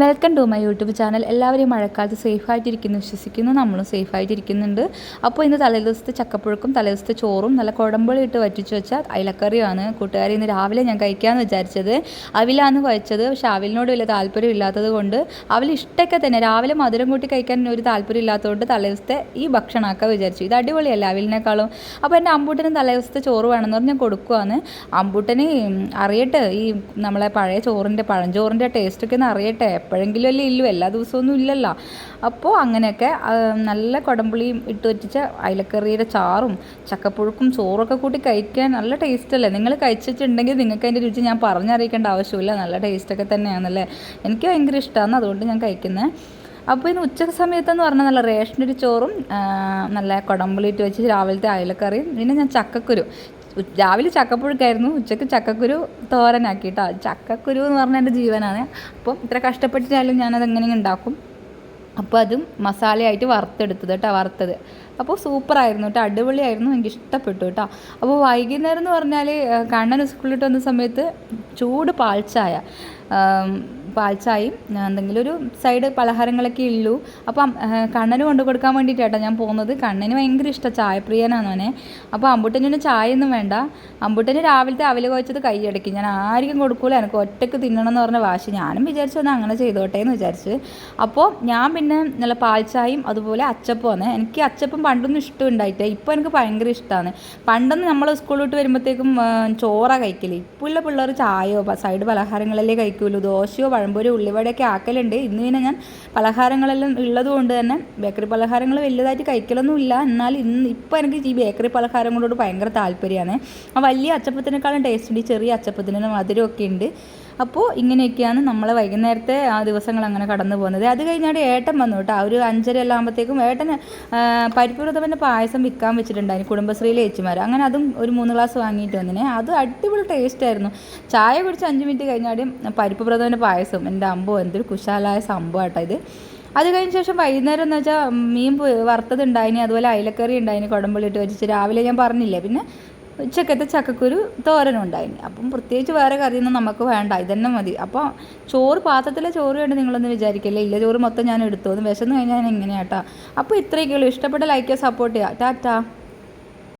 Welcome to my YouTube channel. എല്ലാവരെയും മഴക്കാലത്ത് സേഫായിട്ടിരിക്കുന്നു വിശ്വസിക്കുന്നു. നമ്മളും സേഫായിട്ടിരിക്കുന്നുണ്ട്. അപ്പോൾ ഇന്ന് തലേദിവസത്തെ ചക്കപ്പുഴുക്കും തലേദിവസത്തെ ചോറും നല്ല കുടമ്പുളി ഇട്ട് വറ്റിച്ച് വെച്ചാൽ അയിലക്കറിയുമാണ് കൂട്ടുകാരി ഇന്ന് രാവിലെ ഞാൻ കഴിക്കാമെന്ന് വിചാരിച്ചത്. അവിലാണ് കഴിച്ചത്. പക്ഷെ അവിലിനോട് വലിയ താല്പര്യം ഇല്ലാത്തത് കൊണ്ട് അവിൽ ഇഷ്ടമൊക്കെ തന്നെ രാവിലെ മധുരം കൂട്ടി കഴിക്കാൻ ഒരു താല്പര്യം ഇല്ലാത്തതുകൊണ്ട് തലേദിവസത്തെ ഈ ഭക്ഷണമാക്കാൻ വിചാരിച്ചു. ഇത് അടിപൊളിയല്ല അവിലിനേക്കാളും. അപ്പോൾ എൻ്റെ അമ്പൂട്ടനും തലേദിവസത്തെ ചോറ് വേണമെന്ന് പറഞ്ഞ് ഞാൻ കൊടുക്കുവാണ്. അമ്പൂട്ടന് അറിയട്ടെ ഈ നമ്മളെ പഴയ ചോറിൻ്റെ പഴഞ്ചോറിൻ്റെ ടേസ്റ്റൊക്കെ ഒന്ന് അറിയട്ടെ. എപ്പോഴെങ്കിലും അല്ലേ ഇല്ലു, എല്ലാ ദിവസമൊന്നും ഇല്ലല്ലോ. അപ്പോൾ അങ്ങനെയൊക്കെ നല്ല കുടംപുളിയും ഇട്ട് വെച്ചിച്ച അയിലക്കറിയുടെ ചാറും ചക്കപ്പുഴുക്കും ചോറൊക്കെ കൂട്ടി കഴിക്കാൻ നല്ല ടേസ്റ്റ് അല്ലേ. നിങ്ങൾ കഴിച്ചിട്ടുണ്ടെങ്കിൽ നിങ്ങൾക്ക് അതിൻ്റെ രുചി ഞാൻ പറഞ്ഞറിയിക്കേണ്ട ആവശ്യമില്ല. നല്ല ടേസ്റ്റൊക്കെ തന്നെയാണല്ലേ. എനിക്ക് ഭയങ്കര ഇഷ്ടമാണ്, അതുകൊണ്ട് ഞാൻ കഴിക്കുന്നത്. അപ്പോൾ ഇന്ന് ഉച്ച സമയത്തെന്ന് പറഞ്ഞാൽ നല്ല റേഷനരി ചോറും നല്ല കുടംപുളി ഇട്ട് വെച്ച് രാവിലത്തെ അയിലക്കറിയും പിന്നെ ഞാൻ ചക്കക്കുരു രാവിലെ ചക്കപ്പുഴുക്കായിരുന്നു, ഉച്ചയ്ക്ക് ചക്കക്കുരു തോരനാക്കിയിട്ടോ. ചക്കക്കുരു എന്ന് പറഞ്ഞാൽ എൻ്റെ ജീവനാണ്. അപ്പം ഇത്ര കഷ്ടപ്പെട്ടിട്ടായാലും ഞാനത് എങ്ങനെയും ഉണ്ടാക്കും. അപ്പോൾ അതും മസാലയായിട്ട് വറുത്തെടുത്തത് കേട്ടോ, വറുത്തത്. അപ്പോൾ സൂപ്പറായിരുന്നു കേട്ടോ, അടിപൊളിയായിരുന്നു, എനിക്ക് ഇഷ്ടപ്പെട്ടു കേട്ടോ. അപ്പോൾ വൈകുന്നേരം എന്ന് പറഞ്ഞാൽ കണ്ണൻ സ്കൂളിലിട്ട് വന്ന സമയത്ത് ചൂട് പാൽച്ചായയും എന്തെങ്കിലും ഒരു സൈഡ് പലഹാരങ്ങളൊക്കെ ഉള്ളൂ. അപ്പം കണ്ണന് കൊണ്ടു കൊടുക്കാൻ വേണ്ടിയിട്ടാട്ടോ ഞാൻ പോകുന്നത്. കണ്ണന് ഭയങ്കര ഇഷ്ടം, ചായപ്രിയനാണ് അവനെ. അപ്പോൾ അമ്പൂട്ടന് ചായയൊന്നും വേണ്ട. അമ്പൂട്ടന് രാവിലത്തെ അവൽ കുഴച്ചത് കൈയടക്കി, ഞാൻ ആർക്കും കൊടുക്കൂല, എനിക്ക് ഒറ്റയ്ക്ക് തിന്നണം എന്ന് പറഞ്ഞ വാശി. ഞാനും വിചാരിച്ചു എന്നാൽ അങ്ങനെ ചെയ്തോട്ടെ എന്ന് വിചാരിച്ച്. അപ്പോൾ ഞാൻ പിന്നെ നല്ല പാൽച്ചായയും അതുപോലെ അച്ചപ്പമാണ്. എനിക്ക് അച്ചപ്പം പണ്ടൊന്നും ഇഷ്ടമുണ്ടായിട്ട് ഇപ്പോൾ എനിക്ക് ഭയങ്കര ഇഷ്ടമാണ്. പണ്ടൊന്നും നമ്മൾ സ്കൂളിലോട്ട് വരുമ്പോഴത്തേക്കും ചോറാണ് കഴിക്കല്. ഇപ്പോൾ ഉള്ള പിള്ളേർ ചായയോ സൈഡ് പലഹാരങ്ങളല്ലേ കഴിക്കുള്ളൂ. ദോശയോ പഴംപൊരി ഉള്ളിവടയൊക്കെ ആക്കലുണ്ട്. ഇന്ന് പിന്നെ ഞാൻ പലഹാരങ്ങളെല്ലാം ഉള്ളത് കൊണ്ട് തന്നെ ബേക്കറി പലഹാരങ്ങൾ വലുതായിട്ട് കഴിക്കലൊന്നും ഇല്ല. എന്നാൽ ഇപ്പോൾ എനിക്ക് ഈ ബേക്കറി പലഹാരങ്ങളോട് ഭയങ്കര താല്പര്യമാണ്. ആ വലിയ അച്ചപ്പത്തിനേക്കാളും ടേസ്റ്റ് ഉണ്ട് ഈ ചെറിയ അച്ചപ്പത്തിന്, മധുരമൊക്കെ ഉണ്ട്. അപ്പോൾ ഇങ്ങനെയൊക്കെയാണ് നമ്മളെ വൈകുന്നേരത്തെ ആ ദിവസങ്ങൾ അങ്ങനെ കടന്നു പോകുന്നത്. അത് കഴിഞ്ഞാൽ ഏട്ടൻ വന്നു കേട്ടോ. ഒരു 5:30 എല്ലാം ആകുമ്പോഴത്തേക്കും ഏട്ടന് പരിപ്പ് പ്രഥമൻ്റെ പായസം വിൽക്കാൻ വെച്ചിട്ടുണ്ടായിരുന്നു കുടുംബശ്രീയിലെ ചേച്ചിമാർ. അങ്ങനെ അതും ഒരു 3 ഗ്ലാസ് വാങ്ങിയിട്ട് വന്നിനെ. അത് അടിപൊളി ടേസ്റ്റ് ആയിരുന്നു. ചായ കുടിച്ച് 5 മിനിറ്റ് കഴിഞ്ഞാലും പരിപ്പ് പ്രഥമൻ്റെ പായസം എൻ്റെ അമ്പോ എന്തൊരു കുശാലായ സംഭവം കേട്ടോ ഇത്. അത് കഴിഞ്ഞ ശേഷം വൈകുന്നേരം എന്ന് വെച്ചാൽ മീൻ വറുത്തത് ഉണ്ടായിന്, അതുപോലെ അയിലക്കറി ഉണ്ടായിന് കുടംപുളി ഇട്ട് വെച്ചിട്ട്. രാവിലെ ഞാൻ പറഞ്ഞില്ലേ, പിന്നെ ഉച്ചക്കത്തെ ചക്കക്കുരു തോരനും ഉണ്ടായിന്. അപ്പം പ്രത്യേകിച്ച് വേറെ കറിയൊന്നും നമുക്ക് വേണ്ട, ഇതന്നെ മതി. അപ്പോൾ ചോറ് പാത്രത്തിലെ ചോറ് വേണ്ടി നിങ്ങളൊന്ന് വിചാരിക്കില്ലേ, ഇല്ല ചോറ് മൊത്തം ഞാൻ എടുത്തു. വിശന്ന് കഴിഞ്ഞാൽ ഞാൻ എങ്ങനെയാട്ടാ. അപ്പോൾ ഇത്രയൊക്കെയുള്ളൂ. ഇഷ്ടപ്പെട്ട ലൈക്ക് ചെയ്യുക, സപ്പോർട്ട് ചെയ്യുക. ടാറ്റാ.